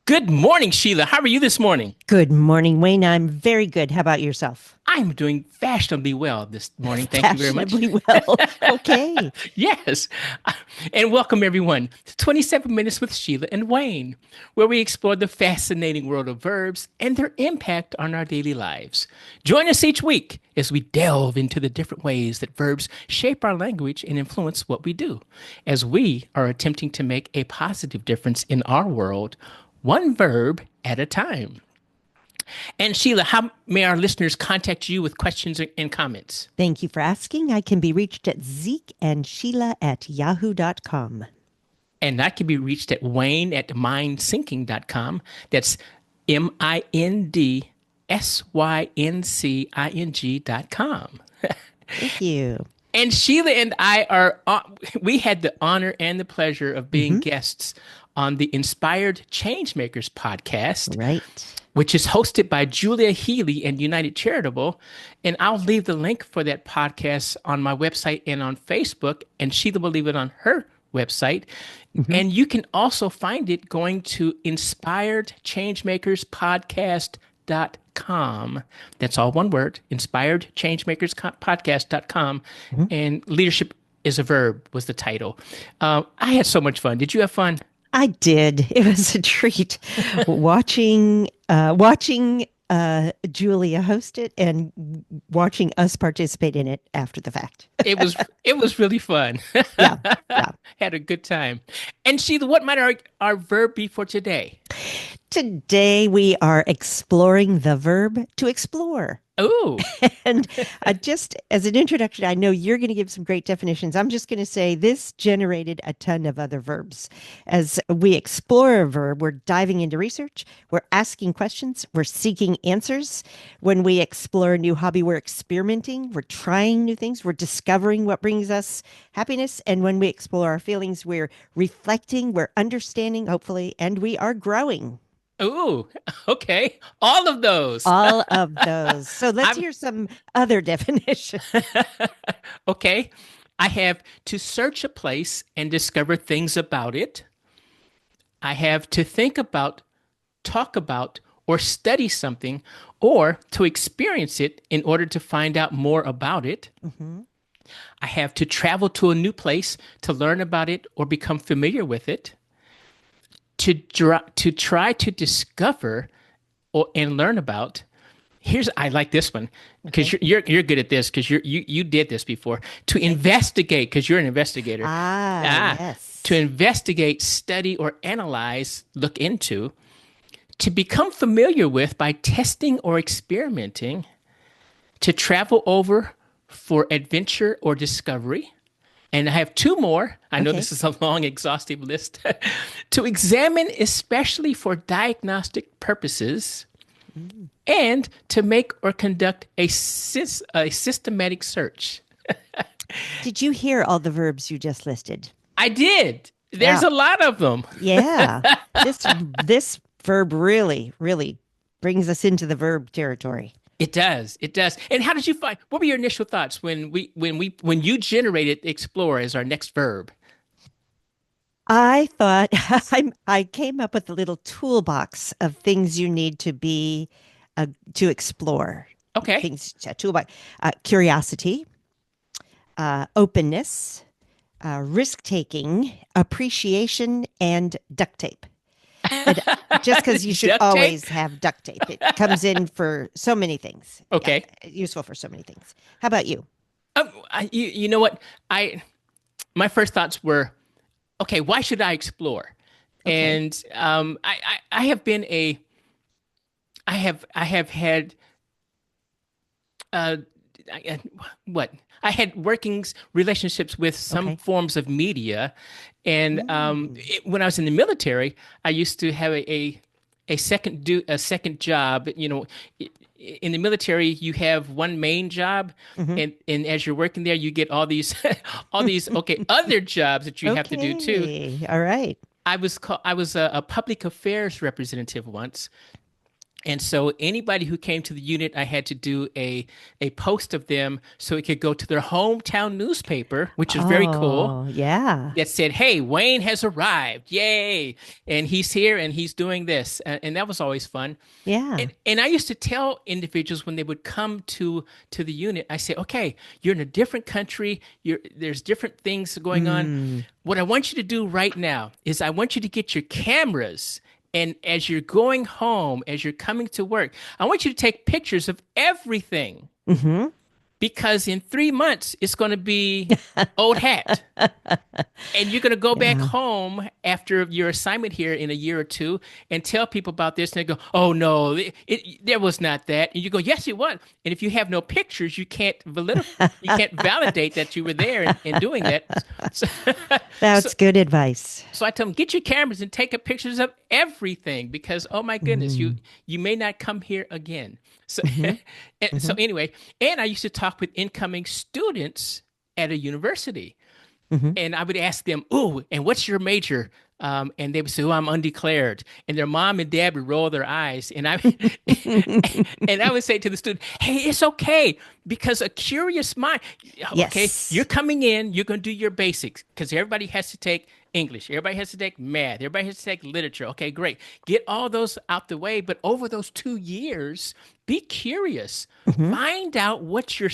Good morning, Sheila. How are you this morning? Good morning, Wayne. I'm very good. How about yourself? I'm doing fashionably well this morning. Thank you very much. Fashionably well. Okay. Yes. And welcome everyone to 27 Minutes with Sheila and Wayne, where we explore the fascinating world of verbs and their impact on our daily lives. Join us each week as we delve into the different ways that verbs shape our language and influence what we do, as we are attempting to make a positive difference in our world, one verb at a time. And Sheila, how may our listeners contact you with questions and comments? Thank you for asking. I can be reached at zekeandsheila@yahoo.com. And that can be reached at Wayne at mindsyncing.com. That's MindSyncing.com. Thank you. And Sheila and I we had the honor and the pleasure of being guests on the Inspired Changemakers podcast, Right. which is hosted by Julia Healy and United Charitable. And I'll leave the link for that podcast on my website and on Facebook, and Sheila will leave it on her website. And you can also find it going to inspiredchangemakerspodcast.com. That's all one word, inspiredchangemakerspodcast.com. And leadership is a verb was the title. I had so much fun. Did you have fun? I did. It was a treat watching Julia host it and watching us participate in it after the fact. It was really fun. Yeah. Yeah. Had a good time. And Sheila, what might our verb be for today? Today we are exploring the verb to explore. Oh, And just as an introduction, I know you're going to give some great definitions. I'm just going to say this generated a ton of other verbs. As we explore a verb, we're diving into research, we're asking questions, we're seeking answers. When we explore a new hobby, we're experimenting, we're trying new things, we're discovering what brings us happiness. And when we explore our feelings, we're reflecting, we're understanding, hopefully, and we are growing. oh, okay. All of those. All of those. So let's I'm hear some other definitions. okay. I have to search a place and discover things about it. I have to think about, talk about, or study something, or to experience it in order to find out more about it. Mhm. I have to travel to a new place to learn about it or become familiar with it. To try to discover and learn about. Here's I like this one because Okay. you're good at this because you did this before. To Okay. investigate because you're an investigator. Ah, Ah, to yes. investigate, study, or analyze, look into. To become familiar with by testing or experimenting. To travel over for adventure or discovery. And I have two more. I know Okay. this is a long, exhaustive list. To examine, especially for diagnostic purposes, Mm. and to make or conduct a systematic search. Did you hear all the verbs you just listed? I did. There's Yeah. a lot of them. Yeah. This verb really brings us into the verb territory. It does. It does. And how did you find? What were your initial thoughts when you generated explore as our next verb? I thought I came up with a little toolbox of things you need to explore. Okay. Things a toolbox: curiosity, openness, risk taking, appreciation, and duct tape. But just because you should Duct tape. always have duct tape, it comes in for so many things. Yeah, Okay. useful for so many things. How about you? You know what? My first thoughts were, okay, why should I explore? Okay. And I have been I have had uh, I, what I had workings relationships with some Okay. forms of media, and Mm, when I was in the military, I used to have a second job. You know, in the military, you have one main job, mhm. and as you're working there, you get all these all these other jobs that you have to do too. Okay. All right. I was a public affairs representative once, And so anybody who came to the unit, I had to do a post of them so it could go to their hometown newspaper, which is very cool. Oh, yeah. That said, "Hey, Wayne has arrived! Yay! And he's here and he's doing this." And that was always fun. Yeah. And I used to tell individuals when they would come to the unit, I say, "Okay, you're in a different country. There's different things going on. Mm. What I want you to do right now is I want you to get your cameras." And as you're going home, as you're coming to work, I want you to take pictures of everything Hmm. because in 3 months, it's going to be old hat. And you're going to go back Yeah. home after your assignment here in a year or two and tell people about this. And they go, "Oh, no, there was not that." And you go, "Yes, it was." And if you have no pictures, you can't validate that you were there and doing that. So, so, That's good advice. so I tell them, get your cameras and take pictures of everything because, oh my goodness, Hmm. you may not come here again. So, Hmm. so Hmm. anyway, and I used to talk with incoming students at a university Hmm. and I would ask them, "Ooh, and what's your major?" And they would say, "Oh, I'm undeclared." And their mom and dad would roll their eyes, and I and I would say to the student, "Hey, it's okay because a curious mind. Okay, you're Yes. coming in, you're going to do your basics because everybody has to take English, everybody has to take math, everybody has to take literature. Okay, great. Get all those out the way, but over those 2 years, be curious. Hmm. Find out what your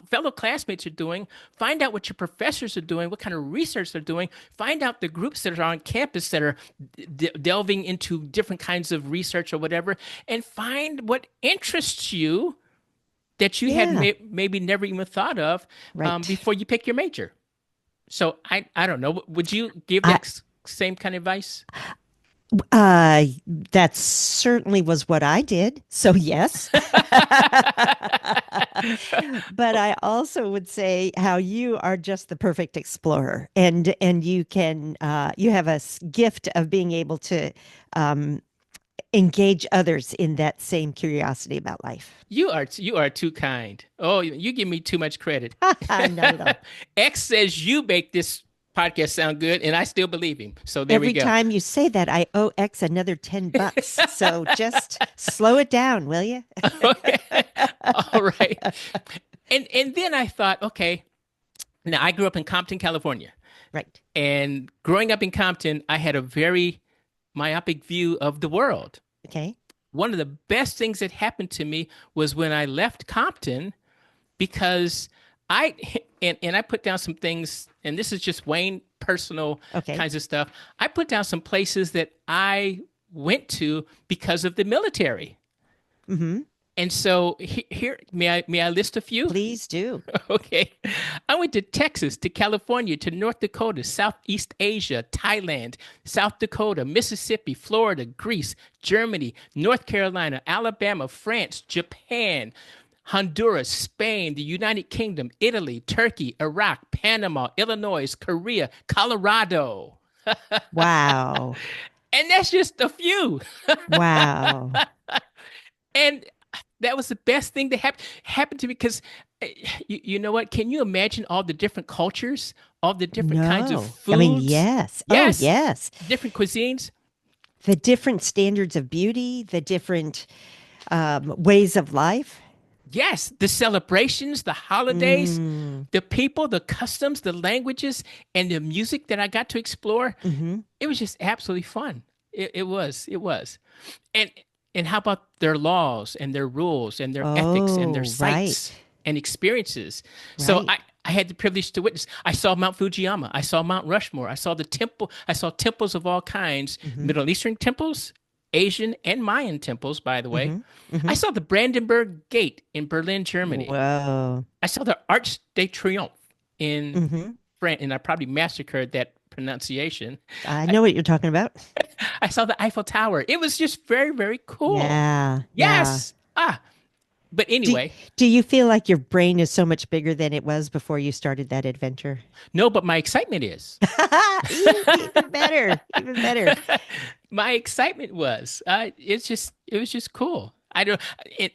fellow classmates are doing, find out what your professors are doing, what kind of research they're doing, find out the groups that are on campus that are delving into different kinds of research or whatever, and find what interests you that you had Yeah. maybe never even thought of Right. before you pick your major." So I don't know. Would you give I, that same kind of advice? Uh, that certainly was what I did. So yes. But I also would say how you are just the perfect explorer, and you can you have a gift of being able to um, engage others in that same curiosity about life. You are too kind. Oh, you give me too much credit. Not at all. X says you make this podcast sound good, and I still believe him. So there we Every go. time you say that, I owe X another $10. So just slow it down, will you? Okay. All right. And then I thought, okay, now I grew up in Compton, California. Right. And growing up in Compton, I had a very myopic view of the world. Okay. One of the best things that happened to me was when I left Compton because I and I put down some things, and this is just Wayne personal Okay. kinds of stuff. I put down some places that I went to because of the military. Hmm. And so here, may I list a few? Please do. Okay. I went to Texas, to California, to North Dakota, Southeast Asia, Thailand, South Dakota, Mississippi, Florida, Greece, Germany, North Carolina, Alabama, France, Japan, Honduras, Spain, the United Kingdom, Italy, Turkey, Iraq, Panama, Illinois, Korea, Colorado. Wow. And that's just a few. Wow. And that was the best thing that happened to me because you know what? Can you imagine all the different cultures, all the different kinds of No. I mean, foods? yes. Oh, Yes, yes. different cuisines. The different standards of beauty, the different ways of life. Yes, the celebrations, the holidays, Mm. the people, the customs, the languages, and the music that I got to explore. Hmm. It was just absolutely fun. It was. And and how about their laws and their rules and their ethics and their Oh, sites right. and experiences? So Right. I had the privilege to witness. I saw Mount Fujiyama. I saw Mount Rushmore. I saw the temple. I saw temples of all kinds, Hmm. Middle Eastern temples, Asian and Mayan temples, by the way. Hmm. I Hmm. saw the Brandenburg Gate in Berlin, Germany. Whoa. I saw the Arch de Triomphe in Hmm. France, and I probably massacred that pronunciation. I know what you're talking about. I saw the Eiffel Tower. It was just very, very cool. Yeah. Yeah. Yes. But Do, anyway, do you feel like your brain is so much bigger than it was before you started that adventure? no, but my excitement is. Even better. Even better. My excitement was. It was just cool. I don't,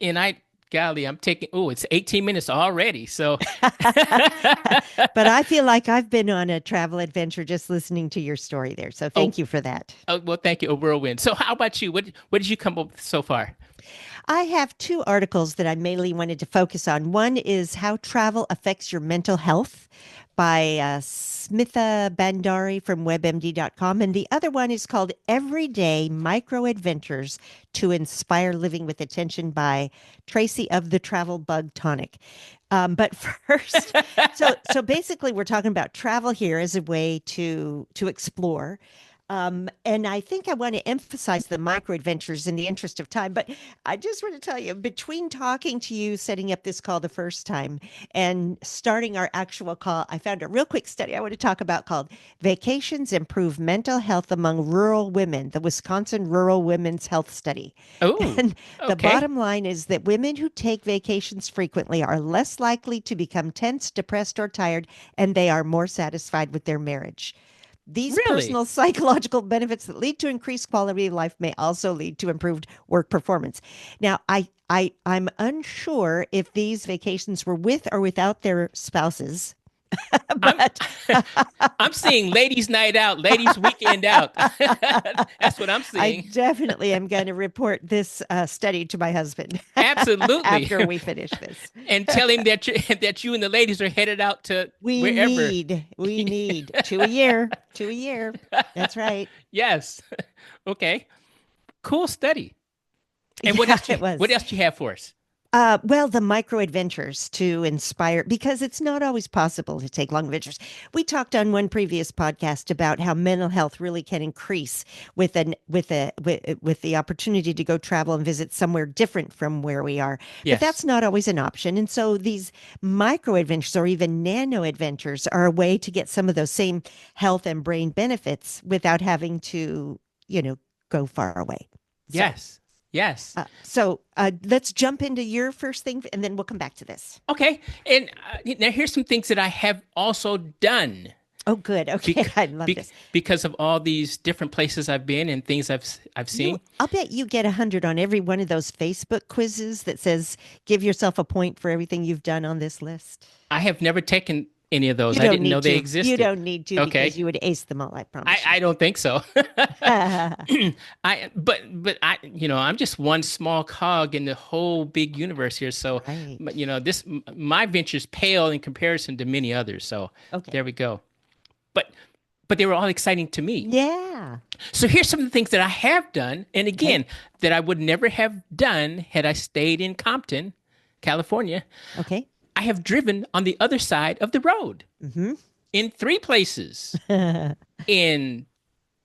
and I golly, I'm taking, oh, it's 18 minutes already. So, But I feel like I've been on a travel adventure just listening to your story there. So oh, thank you for that. well, thank you, a whirlwind. So, how about you? What did you come up with so far? I have two articles that I mainly wanted to focus on. One is How Travel Affects Your Mental Health by Smitha Bandari from WebMD.com. And the other one is called Everyday Micro Adventures to Inspire Living with Attention by Tracy of the Travel Bug Tonic. But first, so basically, we're talking about travel here as a way to explore. And I think I want to emphasize the micro adventures in the interest of time. But I just want to tell you, between talking to you, setting up this call the first time, and starting our actual call, I found a real quick study I want to talk about called Vacations Improve Mental Health Among Rural Women, the Wisconsin Rural Women's Health Study. Oh, And the okay. bottom line is that women who take vacations frequently are less likely to become tense, depressed, or tired, and they are more satisfied with their marriage. These Really? personal psychological benefits that lead to increased quality of life may also lead to improved work performance. Now, I'm unsure if these vacations were with or without their spouses, I'm but I'm seeing ladies' night out, ladies' weekend out. That's what I'm I seeing. definitely am going to report this study to my husband Absolutely. after we finish this. And tell him that that you and the ladies are headed out to wherever. We need two a year, two a year. That's right. Yes. Okay. Cool study. And Yeah, it what was. else do you have for us? Well, the micro adventures to inspire, because it's not always possible to take long adventures. We talked on one previous podcast about how mental health really can increase with the opportunity to go travel and visit somewhere different from where we are. But Yes. that's not always an option. And so these micro adventures or even nano adventures are a way to get some of those same health and brain benefits without having to, go far away. So Yes. Yes. let's jump into your first thing, and then we'll come back to this. Okay. And now here's some things that I have also done Oh, good. Okay, I love this. because of all these different places I've been and things I've seen. I'll bet you get 100 on every one of those Facebook quizzes that says give yourself a point for everything you've done on this list. I have never taken any of those. You I don't didn't know need they to. You existed. don't need to because Okay. you would ace them all. I I, promise you. I don't think so. But I I'm just one small cog in the whole big universe here. So Right. but, this my ventures pale in comparison to many others. So Okay. there we go. But but they were all exciting to me. Yeah. So here's some of the things that I have done, and Okay. again that I would never have done had I stayed in Compton, California. Okay. I have driven on the other side of the road Mm-hmm. in three places in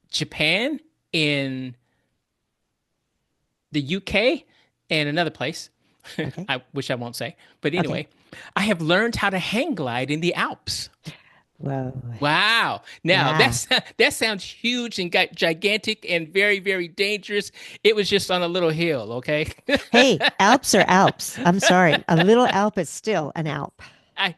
Japan, in the UK, and another place, Okay. which I won't say. But Okay. anyway, I have learned how to hang glide in the Alps. Whoa. Wow. Now Yeah. that sounds huge and gigantic and very, very dangerous. It was just on a little hill, okay? Hey, Alps are Alps. I'm sorry. A little Alp is still an Alp. I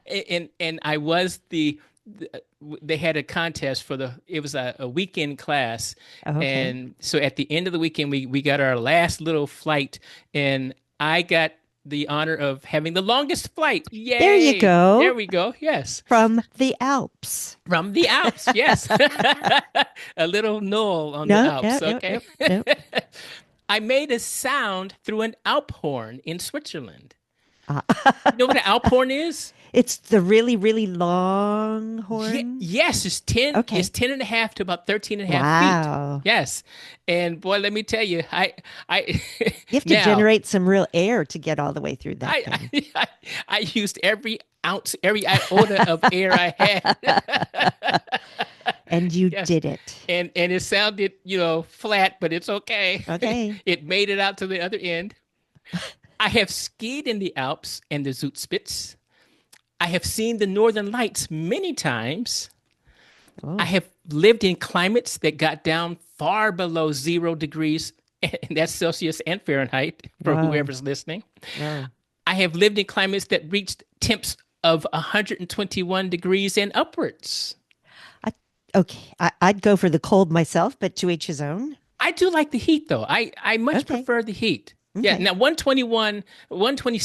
and I was they had a contest for it was a weekend class, Okay. and so at the end of the weekend we got our last little flight, and I got the honor of having the longest flight. There you Yay. There go. we go. Yes. From the Alps. From the Alps. Yes. A little knoll on the No, no, Alps. no, Okay. no, no. I made a sound through an Alp horn in Switzerland. Uh, You know what an Alp horn is? it's the really, really long horn. Yes, it's Okay. 10 and a half to about 13 and a half feet. Wow. Yes. And boy, let me tell you, I You have to now generate some real air to get all the way through that I, thing. I used every ounce, every iota of air I had. And you Yes. did it. And it sounded, flat, but it's okay. Okay. It made it out to the other end. I have skied in the Alps and the Zugspitze. I have seen the Northern Lights many times. I Oh, have lived in climates that got down far below 0 degrees, and that's Celsius and Fahrenheit for wow. whoever's listening. Wow. I have lived in climates that reached temps of 121 degrees and upwards. I, okay. I'd go for the cold myself, but to each his own. I do like the heat, though. I much Okay. prefer the heat. Yeah, Okay. now 121, 120,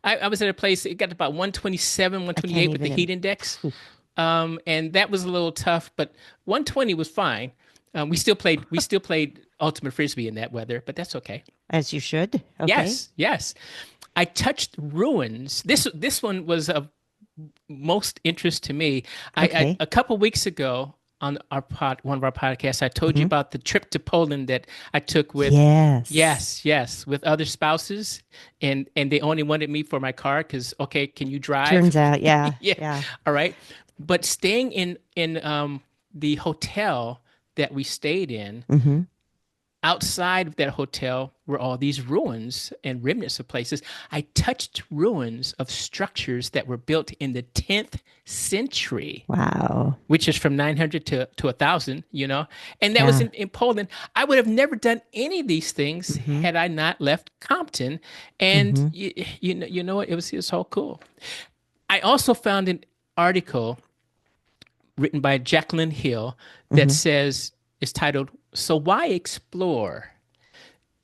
I was at a place, it got about 127, I can't 128 with the even. heat index. Phew. And that was a little tough, but 120 was fine. We still played ultimate frisbee in that weather, but that's okay. As you should. Okay. Yes, yes. I touched ruins. This one was of most interest to me. I Okay. a couple weeks ago on one of our podcasts, I told you Hmm. about the trip to Poland that I took with, Yes. yes, with other spouses, and they only wanted me for my car because, okay, can you drive? Turns out, yeah. Yeah, Yeah. all right. But staying in the hotel that we stayed in, Hmm. outside of that hotel were all these ruins and remnants of places. I touched ruins of structures that were built in the 10th century, Wow. which is from 900 to 1000, you know? And that was Yeah. in Poland. I would have never done any of these things Hmm. had I not left Compton. And Hmm. you know what? It was all cool. I also found an article written by Jacqueline Hill that Hmm. says, it's titled, So Why Explore?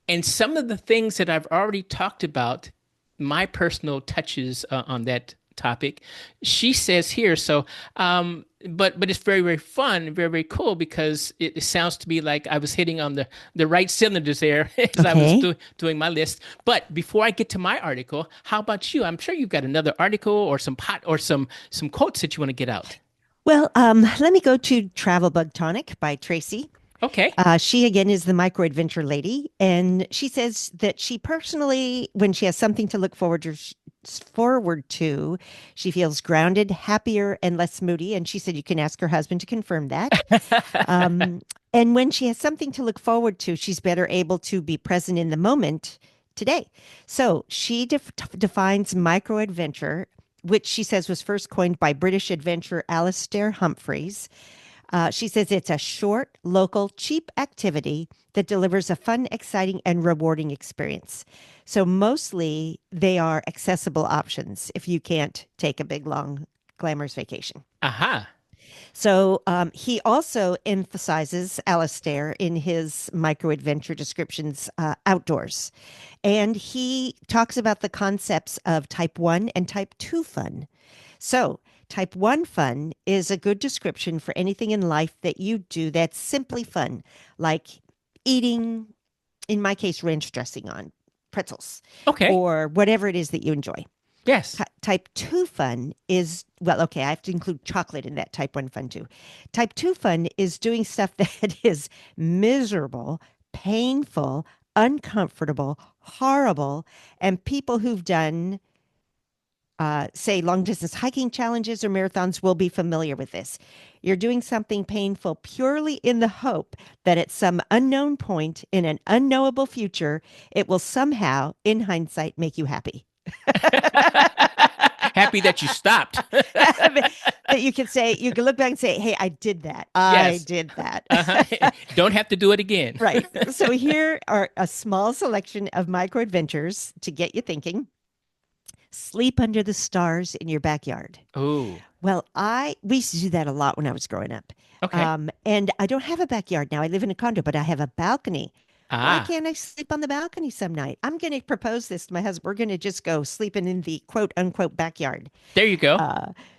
And some of the things that I've already talked about, my personal touches on that topic, she says here. So, but it's very very fun, very very cool because it sounds to me like I was hitting on the right cylinders there as I was Okay. doing my list. But before I get to my article, how about you? I'm sure you've got another article or some quotes that you want to get out. Well, let me go to Travel Bug Tonic by Tracy. Okay. She again is the micro adventure lady, and she says that she personally, when she has something to look forward to, she feels grounded, happier, and less moody. And she said you can ask her husband to confirm that. Um, and when she has something to look forward to, she's better able to be present in the moment today. So she defines micro adventure, which she says was first coined by British adventurer Alastair Humphreys. She says it's a short, local, cheap activity that delivers a fun, exciting, and rewarding experience. So mostly they are accessible options if you can't take a big, long, glamorous vacation. Aha. So he also emphasizes Alastair in his micro adventure descriptions outdoors. And he talks about the concepts of type 1 and type 2 fun. So, type 1 fun is a good description for anything in life that you do that's simply fun, like eating, in my case, ranch dressing on pretzels Okay. or whatever it is that you enjoy. Yes. Type 2 fun is, well, okay, I have to include chocolate in that type 1 fun too. Type 2 fun is doing stuff that is miserable, painful, uncomfortable, horrible, and people who've done say long distance hiking challenges or marathons will be familiar with this. You're doing something painful purely in the hope that at some unknown point in an unknowable future, it will somehow, in hindsight, make you happy. Happy that you stopped. That you can say, you can look back and say, hey, I did that. I Yes. did that. Uh-huh. Don't have to do it again. Right. So here are a small selection of micro adventures to get you thinking. Sleep under the stars in your backyard. Oh, Well, I we used to do that a lot when I was growing up. okay. And I don't have a backyard now. I live in a condo, but I have a balcony. Why Ah, can't I sleep on the balcony some night? I'm going to propose this to my husband. We're going to just go sleeping in the quote unquote backyard. there you go.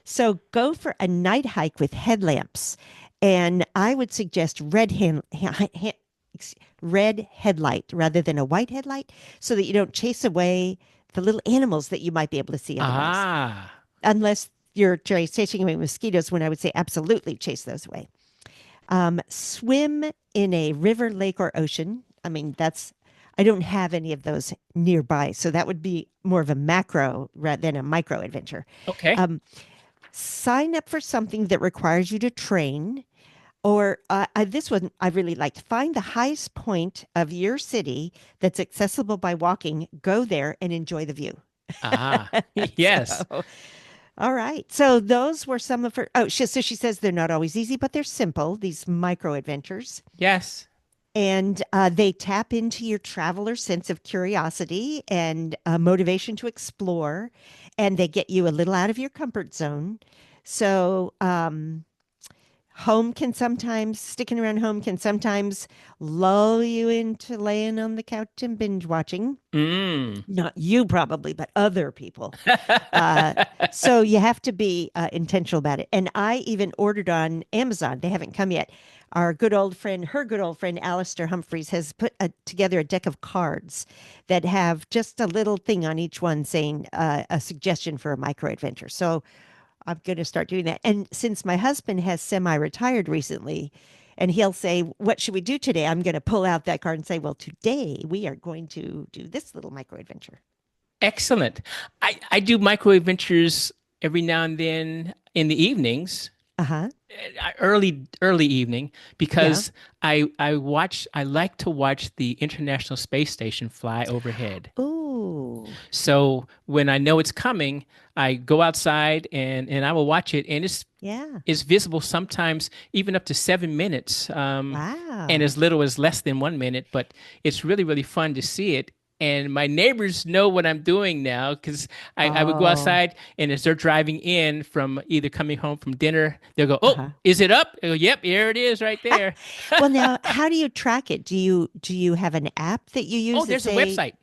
So go for a night hike with headlamps. And I would suggest red headlight rather than a white headlight so that you don't chase away the little animals that you might be able to see otherwise. Ah, Unless you're chasing away mosquitoes, when I would say absolutely chase those away. Swim in a river, lake, or ocean. I mean, I don't have any of those nearby. So that would be more of a macro rather than a micro adventure. okay. Um, Sign up for something that requires you to train. Or this one I really liked. Find the highest point of your city that's accessible by walking. Go there and enjoy the view. Ah, yes, So, all right. So those were some of her. Oh, so she says they're not always easy, but they're simple. These micro adventures, yes. and they tap into your traveler sense of curiosity and motivation to explore, and they get you a little out of your comfort zone. So, Sticking around home can sometimes lull you into laying on the couch and binge watching. Mm. Not you probably, but other people. Uh, so you have to be intentional about it. And I even ordered on Amazon. They haven't come yet. Her good old friend, Alistair Humphreys, has put together a deck of cards that have just a little thing on each one saying a suggestion for a micro adventure. So I'm going to start doing that. And since my husband has semi-retired recently, and he'll say, "What should we do today?" I'm going to pull out that card and say, "Well, today we are going to do this little micro adventure." Excellent. I do micro adventures every now and then in the evenings, Uh-huh. early evening, Yeah. because I like to watch the International Space Station fly overhead. Oh, So when I know it's coming, I go outside and I will watch it, and yeah. it's visible sometimes even up to 7 minutes, and Wow. as little as less than 1 minute. But it's really really fun to see it. And my neighbors know what I'm doing now because I would go Oh, outside, and as they're driving in from either coming home from dinner, they'll go, "Oh, uh-huh. is it up?" I go, "Yep, here it is, right there." Well, now, how do you track it? Do you have an app that you Oh, use that there's a say website.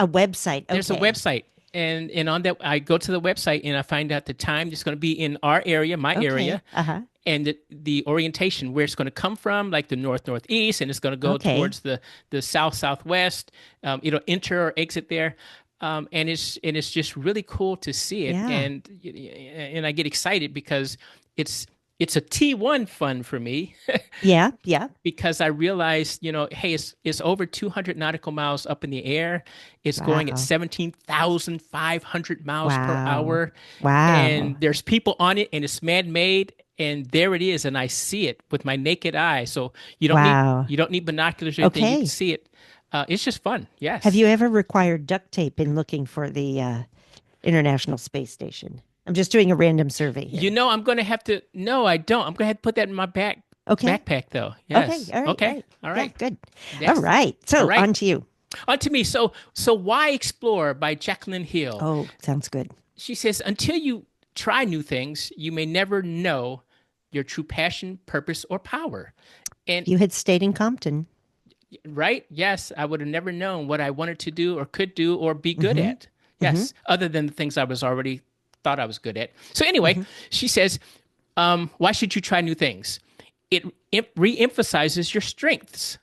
a website? There's a Okay. website, and on that I go to the website and I find out the time it's going to be in our area, my Okay. area, Uh-huh. and the orientation where it's going to come from, like the northeast, and it's going to go Okay. towards the southwest. It'll enter or exit there. And it's just really cool to see it, Yeah. and I get excited because it's it's a T1 fun for me Yeah. Yeah. because I realized, hey, it's over 200 nautical miles up in the air. It's going at Wow. 17,500 miles per Wow. hour, Wow. and there's people on it, and it's man-made, and there it is, and I see it with my naked eye. So Wow. you don't need binoculars or anything. You can Okay. see it. It's just fun. Have Yes. you ever required duct tape in looking for the International Space Station? I'm just doing a random survey here. I'm going to have to. No, I don't. I'm going to have to put that in my Okay. backpack, though. Okay. Yes. All right. All Okay. right. All Yeah. right. Good. All That's right. all So right. on to you. On to me. So why explore by Jacqueline Hill? Oh, sounds good. She says, until you try new things, you may never know your true passion, purpose, or power. And If you had stayed in Compton. right, yes, I would have never known what I wanted to do or could do or be good Mm-hmm. at. Mm-hmm. Yes, other than the things I was already thought I was good at. So anyway, Mm-hmm. she says, why should you try new things? It re-emphasizes your strengths.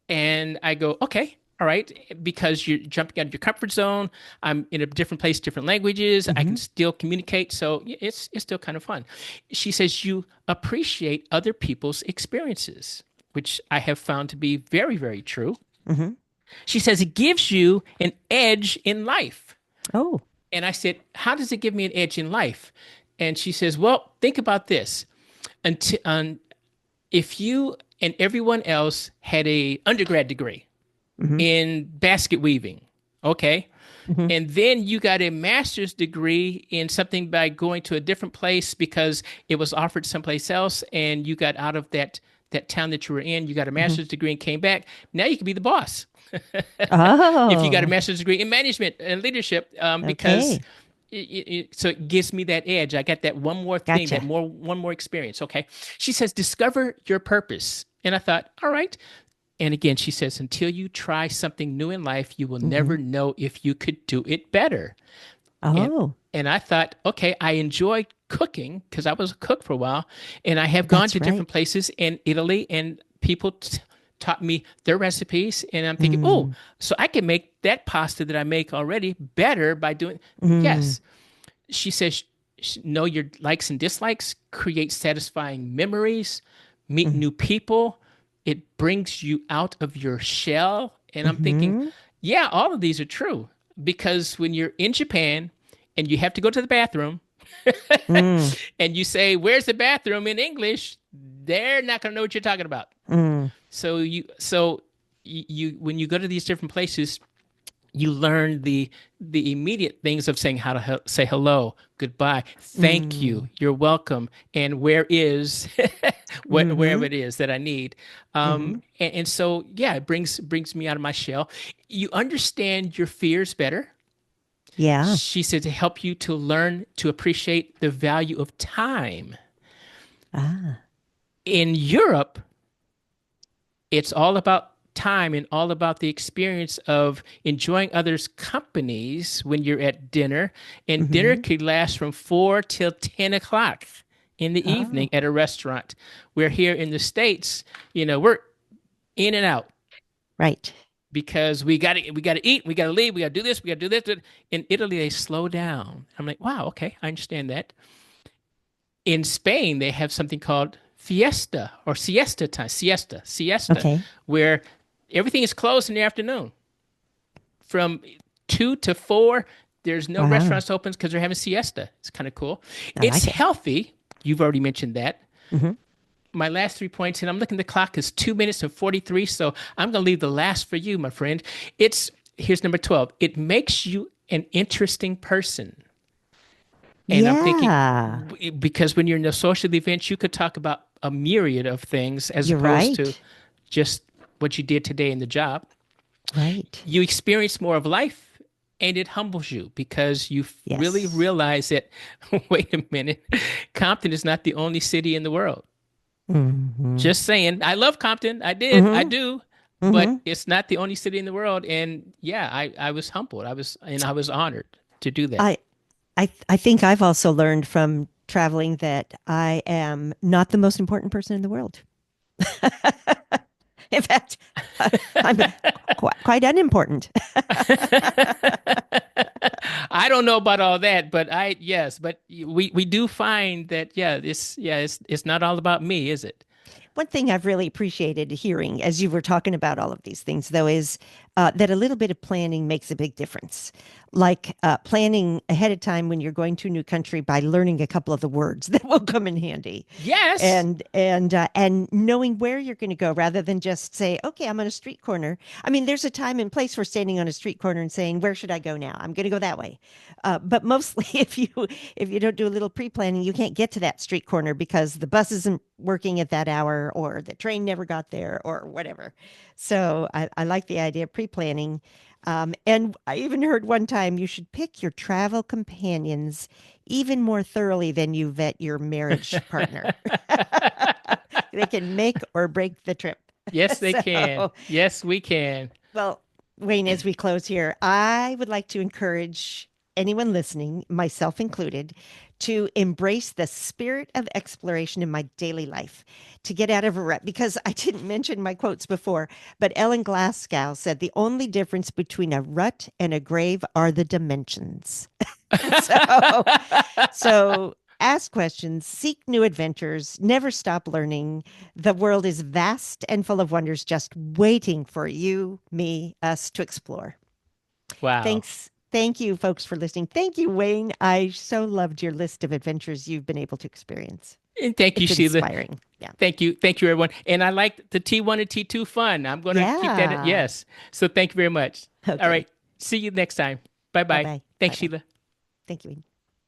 And I go, okay, all right, because you're jumping out of your comfort zone. I'm in a different place, different languages. I can Mm-hmm. still communicate, so it's still kind of fun. She says you appreciate other people's experiences, which I have found to be very, very true. Mm-hmm. She says it gives you an edge in life. Oh. And I said, how does it give me an edge in life? And she says, well, think about this. Until, if you and everyone else had a undergrad degree Mm-hmm. in basket weaving. Okay. Mm-hmm. And then you got a master's degree in something by going to a different place because it was offered someplace else, and you got out of that town that you were in. You got a Mm-hmm. master's degree and came back. Now you can be the boss if you got a Oh. master's degree in management and leadership, because Okay. so it gives me that edge. I got that one more thing, Gotcha. one more experience. Okay. She says, discover your purpose. And I thought, all right. And again, she says, until you try something new in life, you will Mm-hmm. never know if you could do it better. And Oh, and I thought, okay, I enjoy cooking because I was a cook for a while, and I have gone that's to right. different places in Italy, and people taught me their recipes, and I'm thinking, oh, Mm. so I can make that pasta that I make already better by doing. Mm. Yes, she says, know your likes and dislikes, create satisfying memories, meet Mm. new people. It brings you out of your shell. And I'm thinking, Mm-hmm. yeah, all of these are true because when you're in Japan and you have to go to the bathroom Mm. and you say, where's the bathroom in English? They're not going to know what you're talking about. Mm. So you when you go to these different places, you learn the immediate things of saying how to say hello, goodbye, thank you, Mm. you're welcome, and where is wherever Mm-hmm. it is that I need. Mm-hmm. And so yeah, it brings me out of my shell. You understand your fears better. Yeah. She said to help you to learn to appreciate the value of time. Ah. In Europe, it's all about time and all about the experience of enjoying others' companies when you're at dinner. And dinner Hmm. could last from 4 till 10 o'clock in the evening Oh, at a restaurant. Where here in the States, we're in and out right. because we gotta eat, we gotta leave, we gotta do this, we gotta do this. In Italy, they slow down. I'm like, wow, okay, I understand that. In Spain, they have something called fiesta or siesta time, siesta, Okay. where everything is closed in the afternoon from 2 to 4. There's no Wow. restaurants open because they're having siesta. It's kind of cool. I It's like it. healthy. You've already mentioned that. Hmm. My last 3 points, and I'm looking at the clock, is 2 minutes and 43. So I'm going to leave the last for you, my friend. Here's number 12. It makes you an interesting person. And I'm thinking, Yeah, because when you're in a social event, you could talk about a myriad of things as you're opposed to right. just what you did today in the job. Right. You experience more of life and it humbles you because you really Yes. realize that, wait a minute, Compton is not the only city in the world. Hmm. Just saying, I love Compton. I Hmm. do, but Hmm. it's not the only city in the world. And yeah, I was humbled. I was honored to do that. I, I think I've also learned from traveling that I am not the most important person in the world. In fact, I'm quite unimportant. I don't know about all that, but yes, but we do find that it's not all about me, is it? One thing I've really appreciated hearing as you were talking about all of these things, though, is that a little bit of planning makes a big difference. Like planning ahead of time when you're going to a new country by learning a couple of the words that will come in handy, Yes. and knowing where you're going to go rather than just say, "Okay, I'm on a street corner." I mean, there's a time and place for standing on a street corner and saying, "Where should I go now? I'm going to go that way." But mostly, if you don't do a little pre-planning, you can't get to that street corner because the bus isn't working at that hour or the train never got there or whatever. So I like the idea of pre-planning. And I even heard one time you should pick your travel companions even more thoroughly than you vet your marriage partner. They can make or break the trip. Yes, they can. So, Yes, we can. well, Wayne, as we close here, I would like to encourage anyone listening, myself included, to embrace the spirit of exploration in my daily life, to get out of a rut. Because I didn't mention my quotes before, but Ellen Glasgow said the only difference between a rut and a grave are the dimensions. so, so ask questions, seek new adventures, never stop learning. The world is vast and full of wonders just waiting for you, me, us to explore. Wow. Thanks. Thank you, folks, for listening. Thank you, Wayne. I so loved your list of adventures you've been able to experience. And thank you, It's Sheila. inspiring. Yeah. Thank you. Thank you, everyone. And I like the T1 and T2 fun. I'm going to keep that. Yeah. Yes. So thank you very much. All Okay. right. See you next time. Bye Bye bye. bye. Bye Thanks, bye. Sheila. Thank you, Wayne.